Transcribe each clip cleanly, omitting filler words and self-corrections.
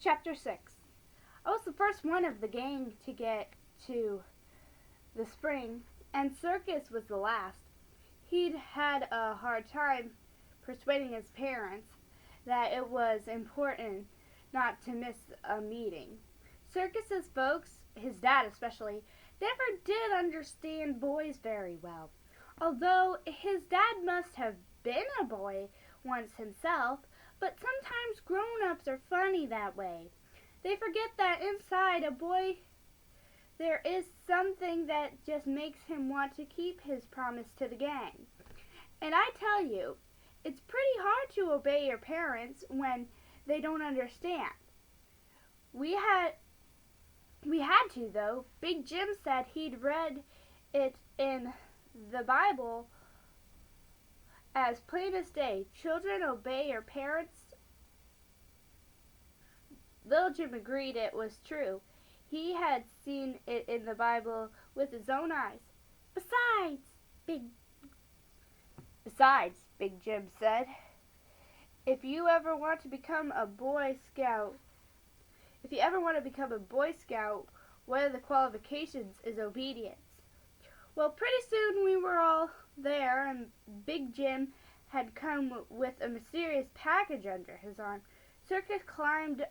Chapter 6. I was the first one of the gang to get to the spring, and Circus was the last. He'd had a hard time persuading his parents that it was important not to miss a meeting. Circus's folks, his dad especially, never did understand boys very well. Although his dad must have been a boy once himself, but sometimes grown-ups are funny that way. They forget that inside a boy there is something that just makes him want to keep his promise to the gang. And I tell you, it's pretty hard to obey your parents when they don't understand. We had to though. Big Jim said he'd read it in the Bible as plain as day. Children, obey your parents. Little Jim agreed it was true. He had seen it in the Bible with his own eyes. Besides, Big Jim said, if you ever want to become a Boy Scout, one of the qualifications is obedience. Well, pretty soon we were all there, and Big Jim had come with a mysterious package under his arm. Circus climbed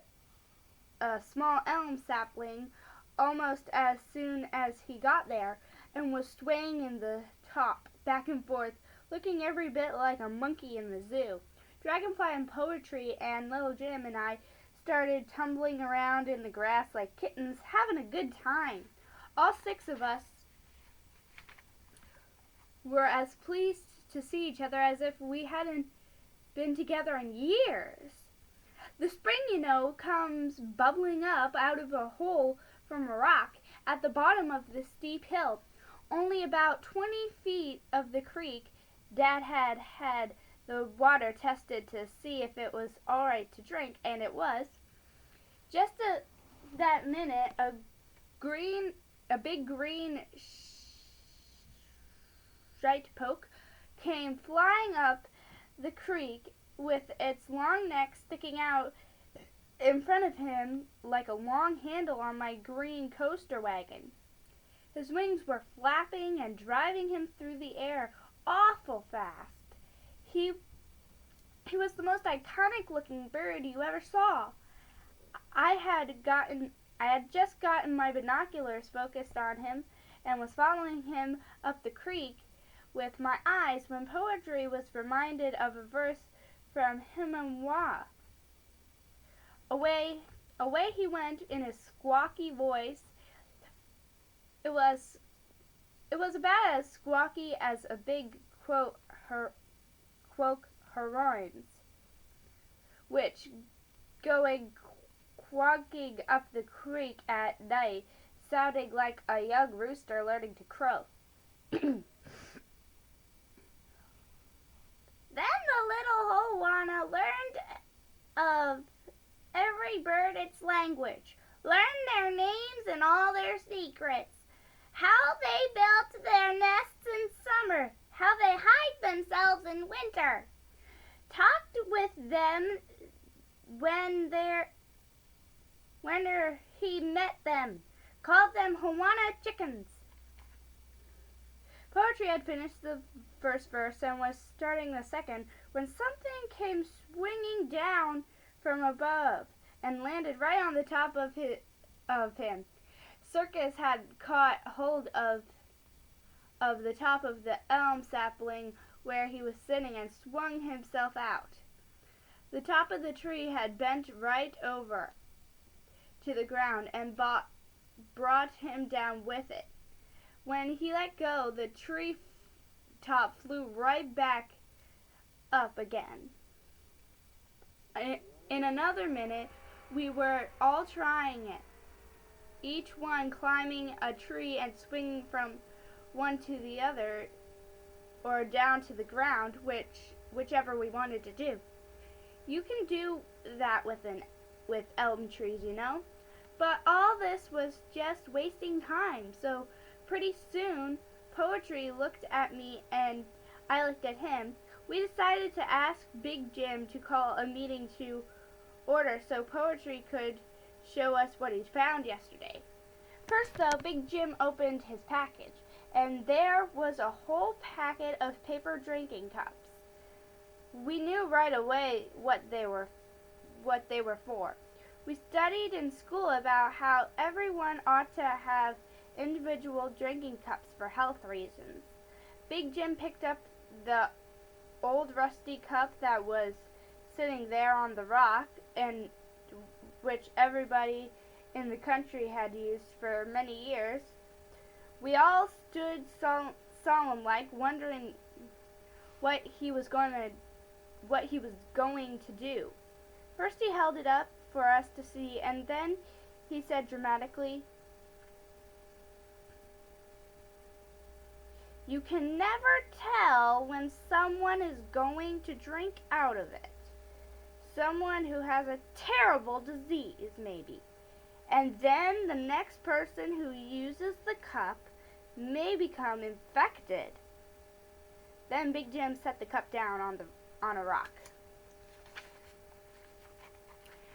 a small elm sapling almost as soon as he got there, and was swaying in the top, back and forth, looking every bit like a monkey in the zoo. Dragonfly and Poetry and Little Jim and I started tumbling around in the grass like kittens, having a good time. All 6 of us were as pleased to see each other as if we hadn't been together in years. The spring, comes bubbling up out of a hole from a rock at the bottom of the steep hill. Only about 20 feet of the creek. Dad had the water tested to see if it was all right to drink, and it was. Just at that minute, a big green striped poke came flying up the creek with its long neck sticking out in front of him like a long handle on my green coaster wagon. His wings were flapping and driving him through the air awful fast. He was the most iconic looking bird you ever saw. I had just gotten my binoculars focused on him and was following him up the creek with my eyes when Poetry was reminded of a verse from Himawah. Away he went in his squawky voice. It was about as squawky as a big quote herons, which going quacking up the creek at night, sounding like a young rooster learning to crow. Then the little Howana learned of every bird its language, learned their names and all their secrets, how they built their nests in summer, how they hide themselves in winter, talked with them when he met them, called them Howana chickens. Poetry had finished the first verse and was starting the second when something came swinging down from above and landed right on the top of him. Circus had caught hold of the top of the elm sapling where he was sitting and swung himself out. The top of the tree had bent right over to the ground and brought him down with it. When he let go, the tree top flew right back up again. In another minute, we were all trying it, each one climbing a tree and swinging from one to the other or down to the ground, whichever we wanted to do. You can do that with elm trees, But all this was just wasting time, so pretty soon Poetry looked at me and I looked at him. We decided to ask Big Jim to call a meeting to order so Poetry could show us what he'd found yesterday. First, though, Big Jim opened his package, and there was a whole packet of paper drinking cups. We knew right away what they were for. We studied in school about how everyone ought to have individual drinking cups for health reasons. Big Jim picked up the old rusty cup that was sitting there on the rock, and which everybody in the country had used for many years. We all stood solemn-like, wondering what he was going to do. First he held it up for us to see, and then he said dramatically, "You can never tell when someone is going to drink out of it. Someone who has a terrible disease, maybe. And then the next person who uses the cup may become infected." Then Big Jim set the cup down on a rock.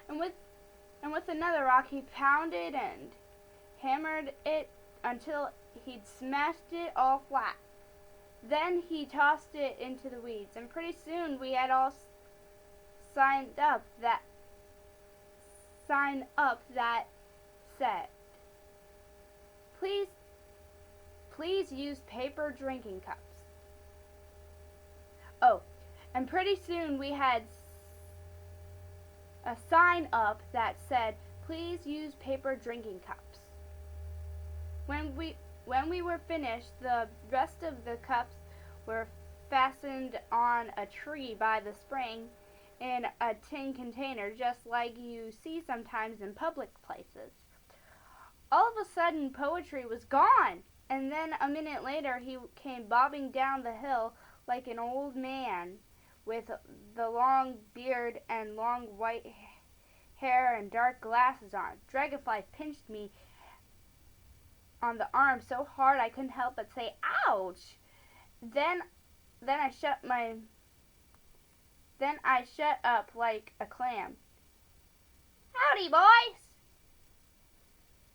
And with another rock he pounded and hammered it until he'd smashed it all flat. Then he tossed it into the weeds, and pretty soon we had all sign up that said, please use paper drinking cups. Oh, and pretty soon we had a sign up that said, "Please use paper drinking cups." When we were finished, the rest of the cups were fastened on a tree by the spring in a tin container, just like you see sometimes in public places. All of a sudden, Poetry was gone, and then a minute later he came bobbing down the hill like an old man with the long beard and long white hair and dark glasses on. Dragonfly pinched me on the arm so hard I couldn't help but say, "Ouch!" Then I shut up like a clam. "Howdy, boys,"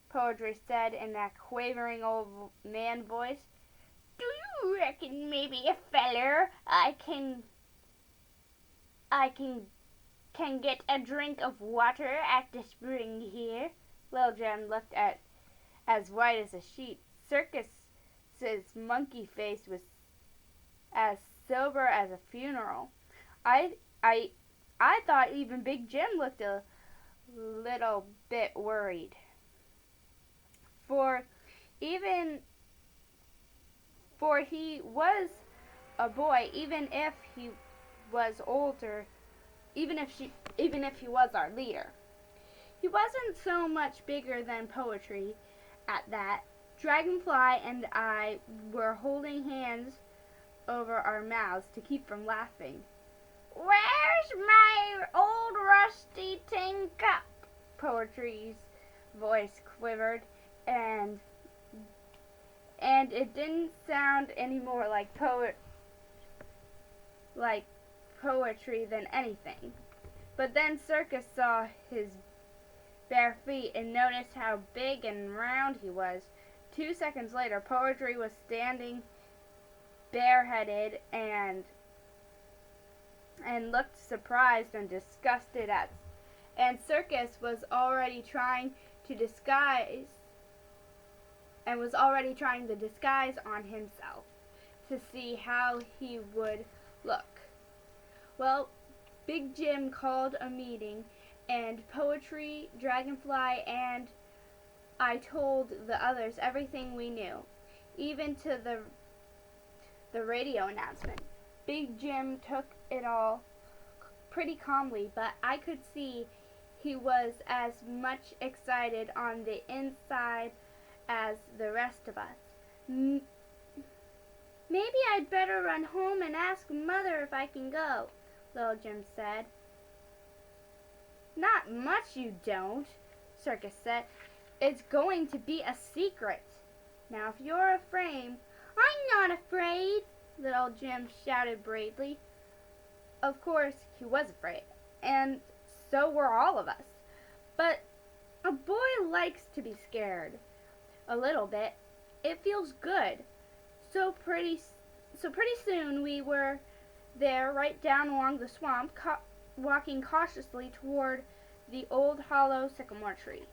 Poetry said in a quavering old man voice. "Do you reckon maybe a feller I can get a drink of water at the spring here?" Little Jim looked at as white as a sheet. Circus's monkey face was as sober as a funeral. I thought even Big Jim looked a little bit worried. For he was a boy, even if he was older, even if he was our leader. He wasn't so much bigger than Poetry at that. Dragonfly and I were holding hands over our mouths to keep from laughing. "Where's my old rusty tin cup?" Poetry's voice quivered, and it didn't sound any more like poetry than anything. But then Circus saw his bare feet and noticed how big and round he was. 2 seconds later, Poetry was standing bareheaded and looked surprised and disgusted and Circus was already trying the disguise on himself to see how he would look. Well, Big Jim called a meeting, and Poetry, Dragonfly, and I told the others everything we knew, even to the radio announcement. Big Jim took it all pretty calmly, but I could see he was as much excited on the inside as the rest of us. "Maybe I'd better run home and ask Mother if I can go," Little Jim said. "Not much you don't," Circus said. "It's going to be a secret. Now if you're afraid—" "I'm not afraid," Little Jim shouted bravely. Of course he was afraid, and so were all of us. But a boy likes to be scared. A little bit. It feels good. So pretty soon we were there, right down along the swamp, walking cautiously toward the old hollow sycamore tree.